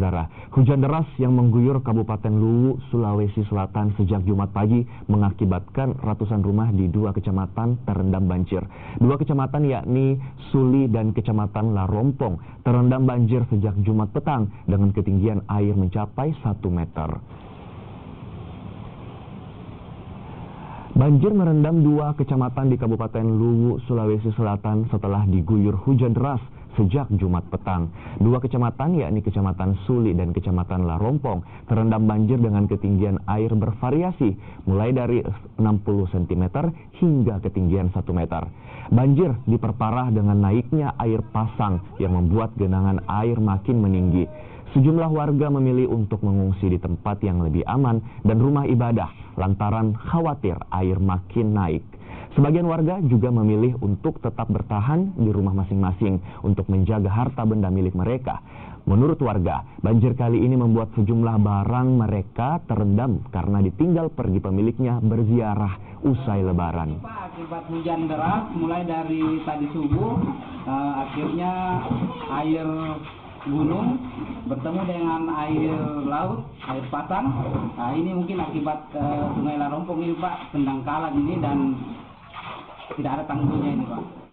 Saudara, hujan deras yang mengguyur Kabupaten Luwu, Sulawesi Selatan sejak Jumat pagi mengakibatkan ratusan rumah di dua kecamatan terendam banjir. Dua kecamatan yakni Suli dan Kecamatan Larompong terendam banjir sejak Jumat petang dengan ketinggian air mencapai 1 meter. Banjir merendam dua kecamatan di Kabupaten Luwu, Sulawesi Selatan setelah diguyur hujan deras sejak Jumat petang. Dua kecamatan yakni Kecamatan Suli dan Kecamatan Larompong terendam banjir dengan ketinggian air bervariasi mulai dari 60 cm hingga ketinggian 1 meter. Banjir diperparah dengan naiknya air pasang yang membuat genangan air makin meninggi. Sejumlah warga memilih untuk mengungsi di tempat yang lebih aman dan rumah ibadah lantaran khawatir air makin naik. Sebagian warga juga memilih untuk tetap bertahan di rumah masing-masing untuk menjaga harta benda milik mereka. Menurut warga, banjir kali ini membuat sejumlah barang mereka terendam karena ditinggal pergi pemiliknya berziarah usai lebaran. Akibat hujan deras mulai dari tadi subuh, akhirnya air gunung bertemu dengan air laut, air pasang. Nah, ini mungkin akibat Sungai Larompong ini Pak, Pendangkalan ini, dan tidak ada tanggulnya ini Pak.